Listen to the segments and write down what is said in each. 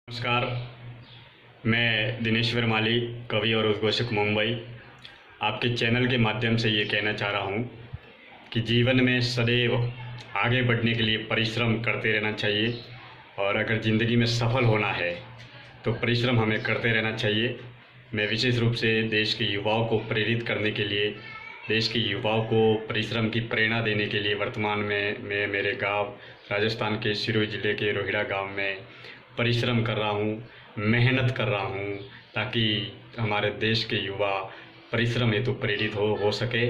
नमस्कार। मैं दिनेश्वर माली, कवि और उद्घोषक, मुंबई। आपके चैनल के माध्यम से ये कहना चाह रहा हूँ कि जीवन में सदैव आगे बढ़ने के लिए परिश्रम करते रहना चाहिए और अगर ज़िंदगी में सफल होना है तो परिश्रम हमें करते रहना चाहिए। मैं विशेष रूप से देश के युवाओं को प्रेरित करने के लिए, देश के युवाओं को परिश्रम की प्रेरणा देने के लिए वर्तमान में मैं मेरे गांव राजस्थान के सिरोही ज़िले के रोहिड़ा गांव में परिश्रम कर रहा हूँ, मेहनत कर रहा हूँ ताकि हमारे देश के युवा परिश्रम हेतु प्रेरित हो सके।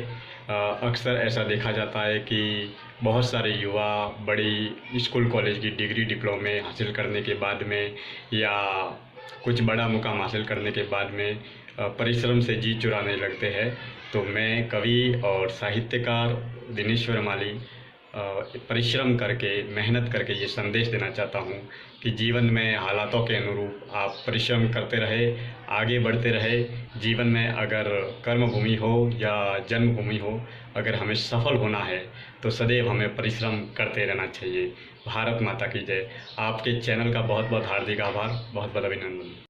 अक्सर ऐसा देखा जाता है कि बहुत सारे युवा बड़ी स्कूल कॉलेज की डिग्री डिप्लोमे हासिल करने के बाद में या कुछ बड़ा मुकाम हासिल करने के बाद में परिश्रम से जी चुराने लगते हैं। तो मैं कवि और साहित्यकार दिनेश्वर माली परिश्रम करके, मेहनत करके ये संदेश देना चाहता हूँ कि जीवन में हालातों के अनुरूप आप परिश्रम करते रहे, आगे बढ़ते रहे। जीवन में अगर कर्मभूमि हो या जन्मभूमि हो, अगर हमें सफल होना है तो सदैव हमें परिश्रम करते रहना चाहिए। भारत माता की जय। आपके चैनल का बहुत बहुत हार्दिक आभार, बहुत बहुत अभिनंदन।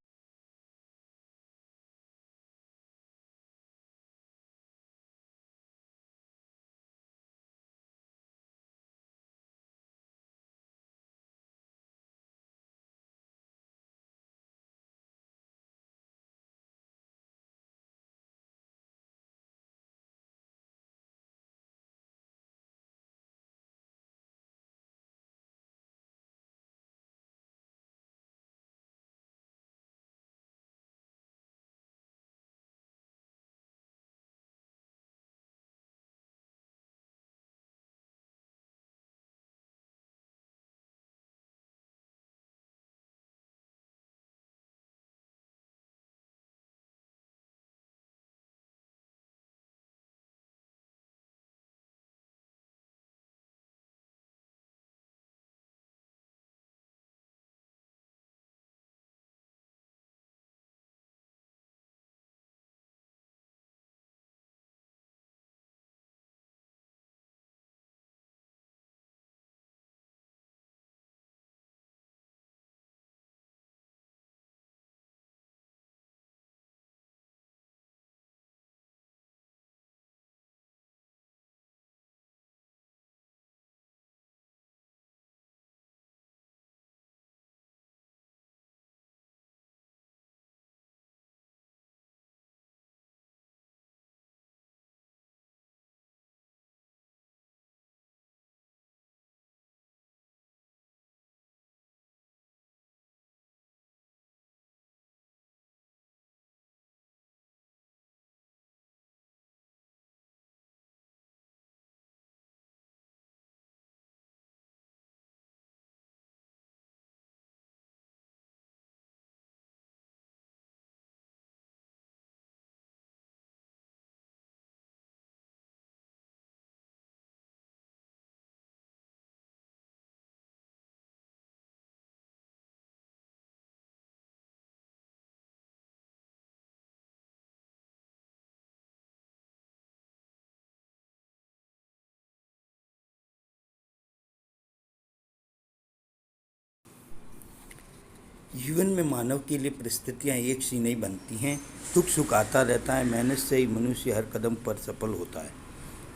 जीवन में मानव के लिए परिस्थितियाँ एक सी नहीं बनती हैं। दुख सुख आता रहता है। मेहनत से ही मनुष्य हर कदम पर सफल होता है।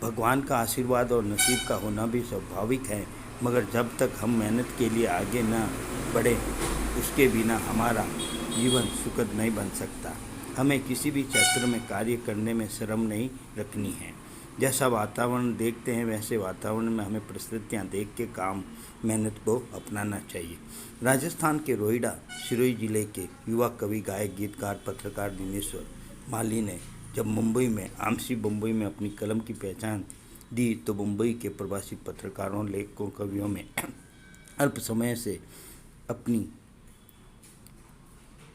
भगवान का आशीर्वाद और नसीब का होना भी स्वाभाविक है, मगर जब तक हम मेहनत के लिए आगे न बढ़े, उसके बिना हमारा जीवन सुखद नहीं बन सकता। हमें किसी भी क्षेत्र में कार्य करने में शर्म नहीं रखनी है। जैसा वातावरण देखते हैं वैसे वातावरण में हमें परिस्थितियाँ देख के काम, मेहनत को अपनाना चाहिए। राजस्थान के रोहिड़ा सिरोही जिले के युवा कवि, गायक, गीतकार, पत्रकार दिनेश्वर माली ने जब मुंबई में, आमसी मुंबई में अपनी कलम की पहचान दी तो मुंबई के प्रवासी पत्रकारों, लेखकों, कवियों में अल्प समय से अपनी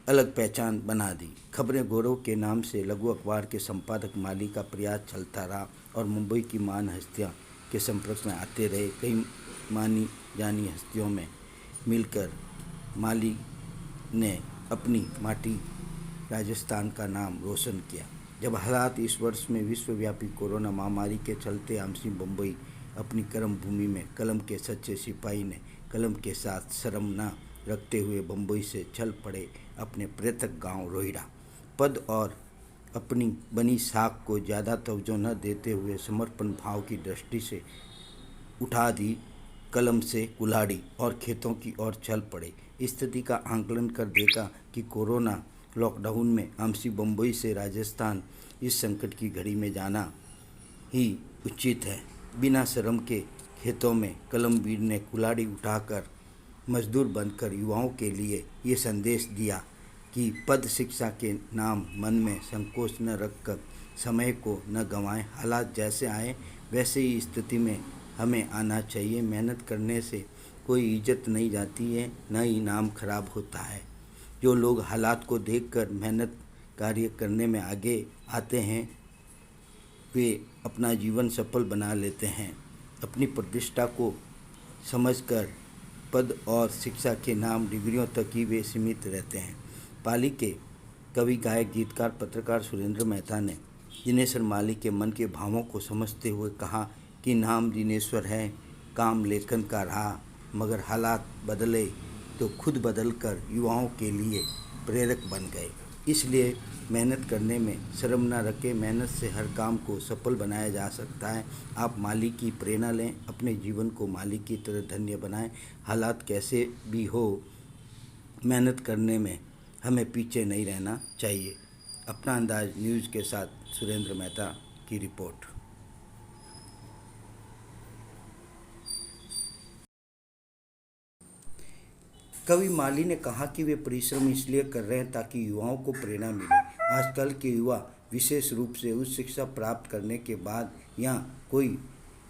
अलग पहचान बना दी। खबरें गौरव के नाम से लघु अखबार के संपादक माली का प्रयास चलता रहा और मुंबई की महान हस्तियां के संपर्क में आते रहे। कई मानी जानी हस्तियों में मिलकर माली ने अपनी माटी राजस्थान का नाम रोशन किया। जब हालात इस वर्ष में विश्वव्यापी कोरोना महामारी के चलते आमसी मुंबई अपनी कर्म भूमि में कलम के सच्चे सिपाही ने कलम के साथ शर्म न रखते हुए बम्बई से चल पड़े अपने पृथक गांव रोहिड़ा। पद और अपनी बनी साख को ज़्यादा तवज्जो न देते हुए समर्पण भाव की दृष्टि से उठा दी कलम से कुल्हाड़ी और खेतों की ओर चल पड़े। स्थिति का आंकलन कर देखा कि कोरोना लॉकडाउन में आमसी बम्बई से राजस्थान इस संकट की घड़ी में जाना ही उचित है। बिना शर्म के खेतों में कलमवीर ने कुल्हाड़ी उठाकर मजदूर बनकर युवाओं के लिए ये संदेश दिया कि पद शिक्षा के नाम मन में संकोच न रखकर समय को न गंवाएं। हालात जैसे आए वैसे ही स्थिति में हमें आना चाहिए। मेहनत करने से कोई इज्जत नहीं जाती है, न ही नाम खराब होता है। जो लोग हालात को देखकर मेहनत कार्य करने में आगे आते हैं वे अपना जीवन सफल बना लेते हैं। अपनी प्रतिष्ठा को समझकर पद और शिक्षा के नाम डिग्रियों तक ही वे सीमित रहते हैं। पाली के कवि, गायक, गीतकार, पत्रकार सुरेंद्र मेहता ने दिनेश्वर माली के मन के भावों को समझते हुए कहा कि नाम दिनेश्वर है, काम लेखन का रहा, मगर हालात बदले तो खुद बदलकर युवाओं के लिए प्रेरक बन गए। इसलिए मेहनत करने में शर्म न रखें। मेहनत से हर काम को सफल बनाया जा सकता है। आप माली की प्रेरणा लें, अपने जीवन को माली की तरह धन्य बनाएं। हालात कैसे भी हो, मेहनत करने में हमें पीछे नहीं रहना चाहिए। अपना अंदाज न्यूज़ के साथ सुरेंद्र मेहता की रिपोर्ट। कवि माली ने कहा कि वे परिश्रम इसलिए कर रहे हैं ताकि युवाओं को प्रेरणा मिले। आजकल के युवा विशेष रूप से उच्च शिक्षा प्राप्त करने के बाद या कोई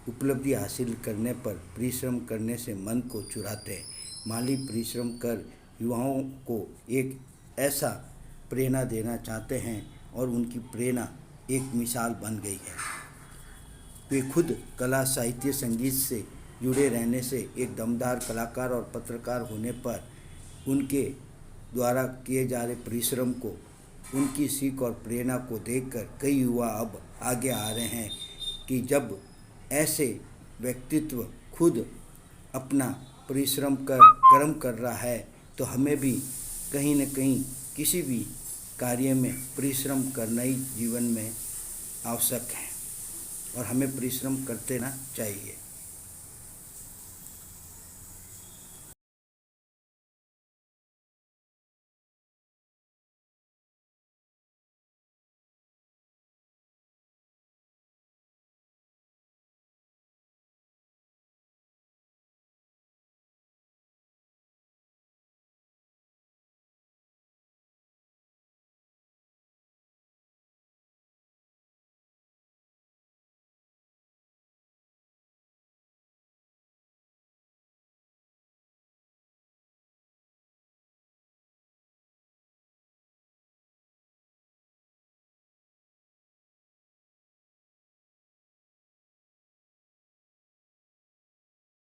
उपलब्धि हासिल करने पर परिश्रम करने से मन को चुराते हैं। माली परिश्रम कर युवाओं को एक ऐसा प्रेरणा देना चाहते हैं और उनकी प्रेरणा एक मिसाल बन गई है। वे खुद कला, साहित्य, संगीत से जुड़े रहने से एक दमदार कलाकार और पत्रकार होने पर उनके द्वारा किए जा रहे परिश्रम को, उनकी सीख और प्रेरणा को देखकर कई युवा अब आगे आ रहे हैं कि जब ऐसे व्यक्तित्व खुद अपना परिश्रम कर कर्म कर रहा है तो हमें भी कहीं न कहीं किसी भी कार्य में परिश्रम करना ही जीवन में आवश्यक है और हमें परिश्रम करते रहना चाहिए।